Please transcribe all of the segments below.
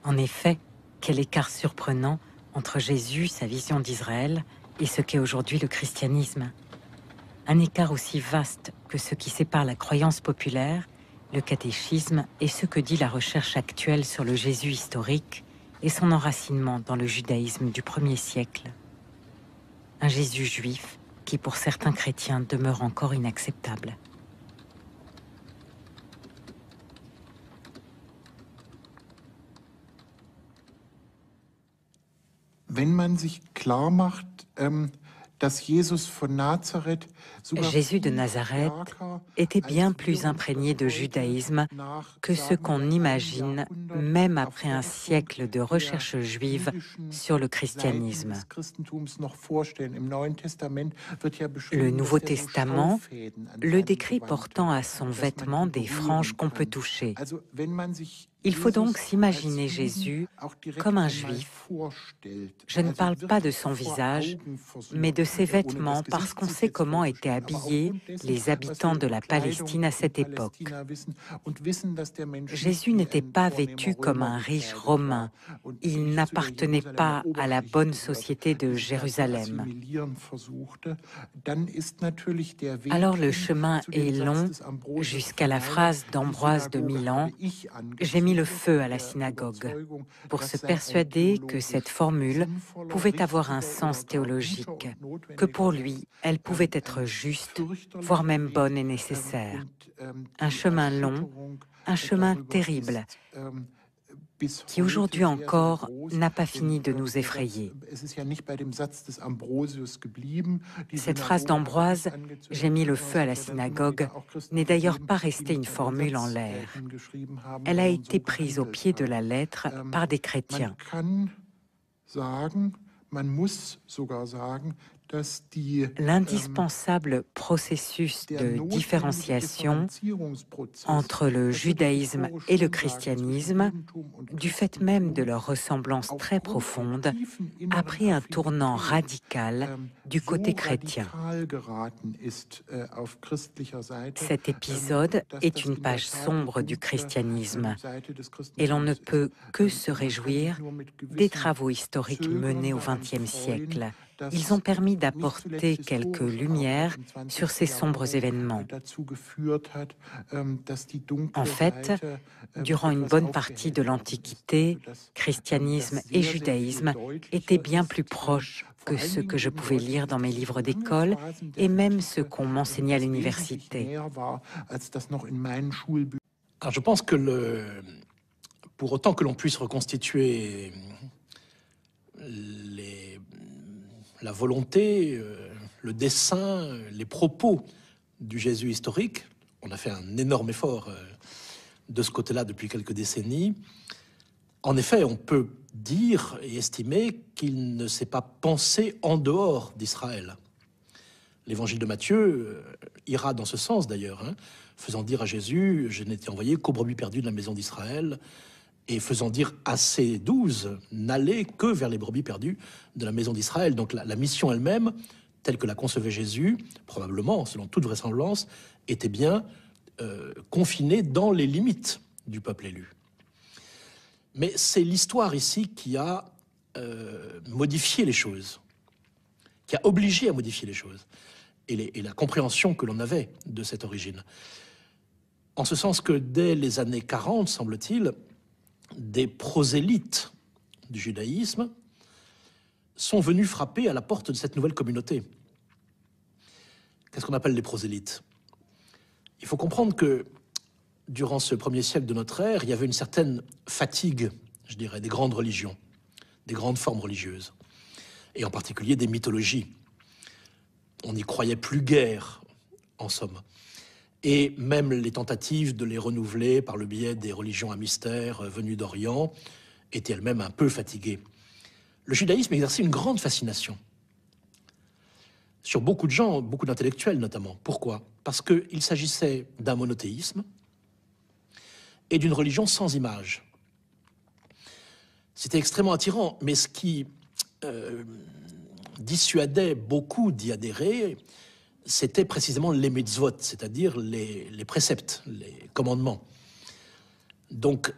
En effet, quel écart surprenant entre Jésus, sa vision d'Israël, et ce qu'est aujourd'hui le christianisme. Un écart aussi vaste que ce qui sépare la croyance populaire, le catéchisme et ce que dit la recherche actuelle sur le Jésus historique et son enracinement dans le judaïsme du 1er siècle. Un Jésus juif qui, pour certains chrétiens, demeure encore inacceptable. Wenn man sich klar macht, dass Jesus von Nazareth Jésus de Nazareth était bien plus imprégné de judaïsme que ce qu'on imagine, même après un siècle de recherche juive sur le christianisme. Le Nouveau Testament le décrit portant à son vêtement des franges qu'on peut toucher. Il faut donc s'imaginer Jésus comme un juif. Je ne parle pas de son visage, mais de ses vêtements, parce qu'on sait comment étaient habillés les habitants de la Palestine à cette époque. Jésus n'était pas vêtu comme un riche romain. Il n'appartenait pas à la bonne société de Jérusalem. Alors le chemin est long jusqu'à la phrase d'Ambroise de Milan « J'ai mis le feu à la synagogue » pour se persuader que cette formule pouvait avoir un sens théologique, que pour lui, elle pouvait être juste, voire même bonne et nécessaire. Un chemin long, un chemin terrible, qui aujourd'hui encore n'a pas fini de nous effrayer. Cette phrase d'Ambroise, « J'ai mis le feu à la synagogue », n'est d'ailleurs pas restée une formule en l'air. Elle a été prise au pied de la lettre par des chrétiens. L'indispensable processus de différenciation entre le judaïsme et le christianisme, du fait même de leur ressemblance très profonde, a pris un tournant radical du côté chrétien. Cet épisode est une page sombre du christianisme, et l'on ne peut que se réjouir des travaux historiques menés au XXe siècle. Ils ont permis d'apporter quelques lumières sur ces sombres événements. En fait, durant une bonne partie de l'Antiquité, christianisme et judaïsme étaient bien plus proches que ce que je pouvais lire dans mes livres d'école et même ce qu'on m'enseignait à l'université. Alors je pense que pour autant que l'on puisse reconstituer la volonté, le dessein, les propos du Jésus historique, on a fait un énorme effort de ce côté-là depuis quelques décennies. En effet, on peut dire et estimer qu'il ne s'est pas pensé en dehors d'Israël. L'évangile de Matthieu ira dans ce sens d'ailleurs, faisant dire à Jésus « Je n'ai été envoyé qu'aux brebis perdues de la maison d'Israël » et faisant dire à ces 12 « N'allez que vers les brebis perdues de la maison d'Israël ». Donc la mission elle-même, telle que la concevait Jésus, probablement, selon toute vraisemblance, était bien confinée dans les limites du peuple élu. Mais c'est l'histoire ici qui a modifié les choses, qui a obligé à modifier les choses, et la compréhension que l'on avait de cette origine. En ce sens que dès les années 40, semble-t-il, des prosélytes du judaïsme sont venus frapper à la porte de cette nouvelle communauté. Qu'est-ce qu'on appelle les prosélytes? Il faut comprendre que durant ce premier siècle de notre ère, il y avait une certaine fatigue, je dirais, des grandes religions, des grandes formes religieuses, et en particulier des mythologies. On n'y croyait plus guère, en somme. Et même les tentatives de les renouveler par le biais des religions à mystère venues d'Orient étaient elles-mêmes un peu fatiguées. Le judaïsme exerçait une grande fascination sur beaucoup de gens, beaucoup d'intellectuels notamment. Pourquoi? Parce qu'il s'agissait d'un monothéisme et d'une religion sans image. C'était extrêmement attirant, mais ce qui dissuadait beaucoup d'y adhérer, c'était précisément les mitzvot, c'est-à-dire les préceptes, les commandements. Donc,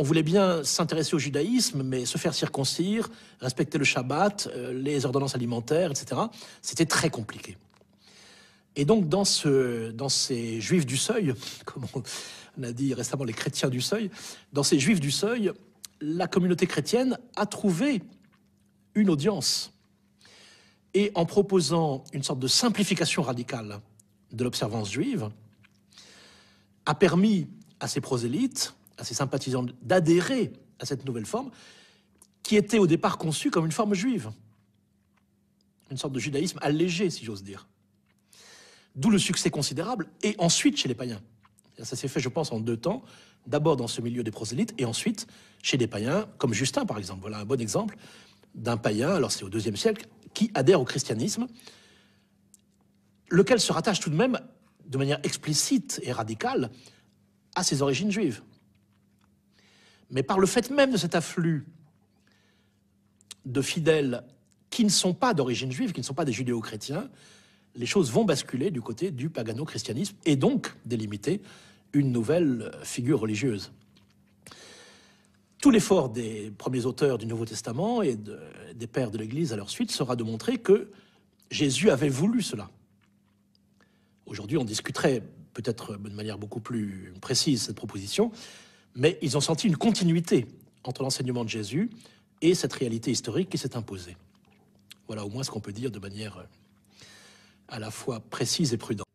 on voulait bien s'intéresser au judaïsme, mais se faire circoncire, respecter le Shabbat, les ordonnances alimentaires, etc., c'était très compliqué. Et donc, dans ces juifs du seuil, comme on a dit récemment les chrétiens du seuil, dans ces juifs du seuil, la communauté chrétienne a trouvé une audience. Et en proposant une sorte de simplification radicale de l'observance juive, a permis à ces prosélytes, à ces sympathisants, d'adhérer à cette nouvelle forme qui était au départ conçue comme une forme juive. Une sorte de judaïsme allégé, si j'ose dire. D'où le succès considérable, et ensuite chez les païens. Ça s'est fait, je pense, en 2 temps. D'abord dans ce milieu des prosélytes, et ensuite chez des païens, comme Justin, par exemple. Voilà un bon exemple d'un païen, alors c'est au IIe siècle, qui adhère au christianisme, lequel se rattache tout de même, de manière explicite et radicale, à ses origines juives. Mais par le fait même de cet afflux de fidèles qui ne sont pas d'origine juive, qui ne sont pas des judéo-chrétiens, les choses vont basculer du côté du pagano-christianisme et donc délimiter une nouvelle figure religieuse. Tout l'effort des premiers auteurs du Nouveau Testament et des pères de l'Église à leur suite sera de montrer que Jésus avait voulu cela. Aujourd'hui, on discuterait peut-être de manière beaucoup plus précise cette proposition, mais ils ont senti une continuité entre l'enseignement de Jésus et cette réalité historique qui s'est imposée. Voilà au moins ce qu'on peut dire de manière à la fois précise et prudente.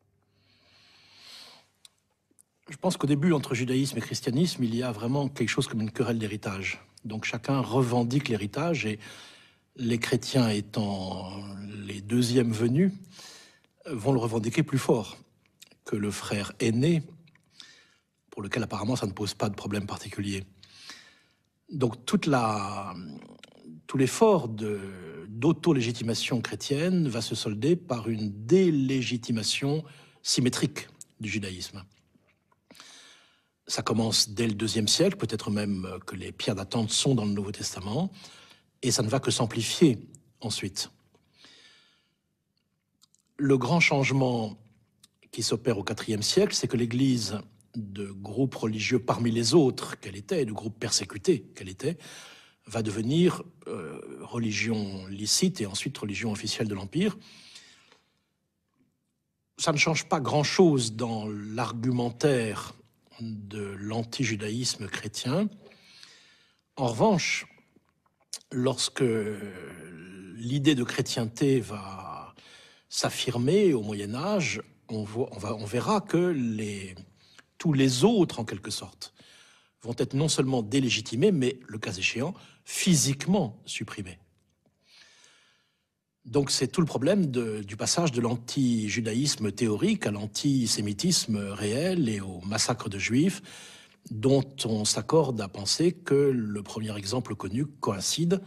Je pense qu'au début, entre judaïsme et christianisme, il y a vraiment quelque chose comme une querelle d'héritage. Donc chacun revendique l'héritage et les chrétiens étant les deuxièmes venus, vont le revendiquer plus fort que le frère aîné, pour lequel apparemment ça ne pose pas de problème particulier. Donc tout l'effort d'auto-légitimation chrétienne va se solder par une délégitimation symétrique du judaïsme. Ça commence dès le IIe siècle, peut-être même que les pierres d'attente sont dans le Nouveau Testament, et ça ne va que s'amplifier ensuite. Le grand changement qui s'opère au IVe siècle, c'est que l'Église, de groupe religieux parmi les autres qu'elle était, de groupe persécuté qu'elle était, va devenir religion licite et ensuite religion officielle de l'Empire. Ça ne change pas grand-chose dans l'argumentaire de l'anti-judaïsme chrétien. En revanche, lorsque l'idée de chrétienté va s'affirmer au Moyen-Âge, on verra que tous les autres, en quelque sorte, vont être non seulement délégitimés, mais, le cas échéant, physiquement supprimés. Donc c'est tout le problème du passage de l'anti-judaïsme théorique à l'antisémitisme réel et au massacre de juifs, dont on s'accorde à penser que le premier exemple connu coïncide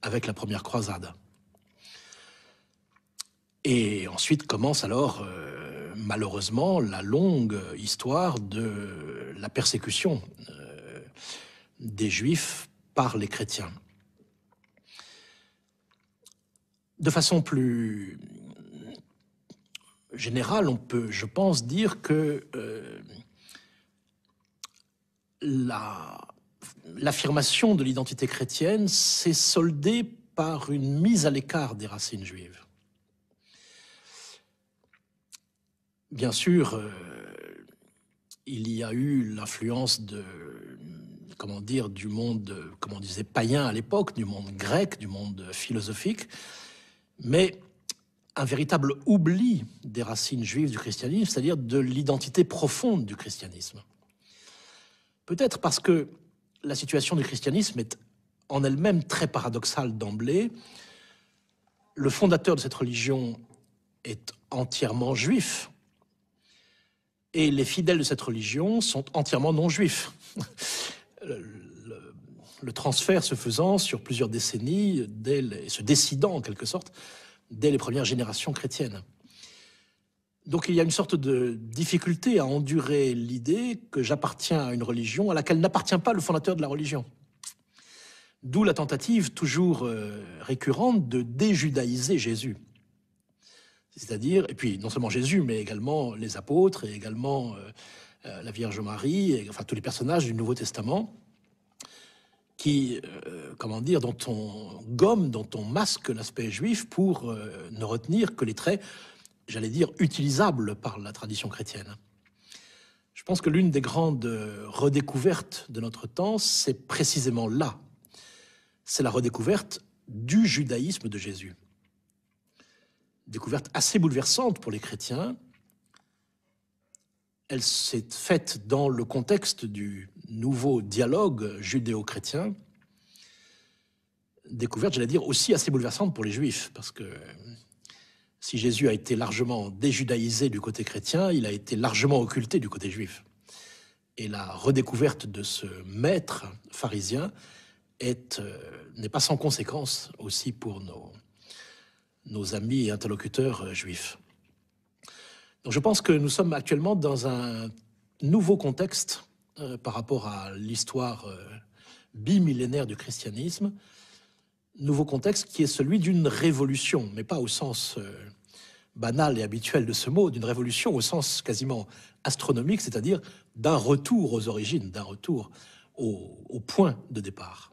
avec la première croisade. Et ensuite commence alors, malheureusement, la longue histoire de la persécution des Juifs par les chrétiens. De façon plus générale, on peut, je pense, dire que l'affirmation de l'identité chrétienne s'est soldée par une mise à l'écart des racines juives. Bien sûr, il y a eu l'influence du monde, comme on disait, païen à l'époque, du monde grec, du monde philosophique, mais un véritable oubli des racines juives du christianisme, c'est-à-dire de l'identité profonde du christianisme. Peut-être parce que la situation du christianisme est en elle-même très paradoxale d'emblée. Le fondateur de cette religion est entièrement juif, et les fidèles de cette religion sont entièrement non-juifs. Le transfert se faisant sur plusieurs décennies, se décidant en quelque sorte, dès les premières générations chrétiennes. Donc il y a une sorte de difficulté à endurer l'idée que j'appartiens à une religion à laquelle n'appartient pas le fondateur de la religion. D'où la tentative toujours récurrente de déjudaïser Jésus. C'est-à-dire, et puis non seulement Jésus, mais également les apôtres, et également la Vierge Marie, et, enfin tous les personnages du Nouveau Testament, qui, dont on gomme, dont on masque l'aspect juif pour ne retenir que les traits, j'allais dire, utilisables par la tradition chrétienne. Je pense que l'une des grandes redécouvertes de notre temps, c'est précisément là. C'est la redécouverte du judaïsme de Jésus. Découverte assez bouleversante pour les chrétiens. Elle s'est faite dans le contexte du nouveau dialogue judéo-chrétien. Découverte, j'allais dire, aussi assez bouleversante pour les juifs, parce que si Jésus a été largement déjudaïsé du côté chrétien, il a été largement occulté du côté juif. Et la redécouverte de ce maître pharisien n'est pas sans conséquence aussi pour nos amis et interlocuteurs juifs. Donc je pense que nous sommes actuellement dans un nouveau contexte par rapport à l'histoire bimillénaire du christianisme, nouveau contexte qui est celui d'une révolution, mais pas au sens banal et habituel de ce mot, d'une révolution au sens quasiment astronomique, c'est-à-dire d'un retour aux origines, d'un retour au point de départ.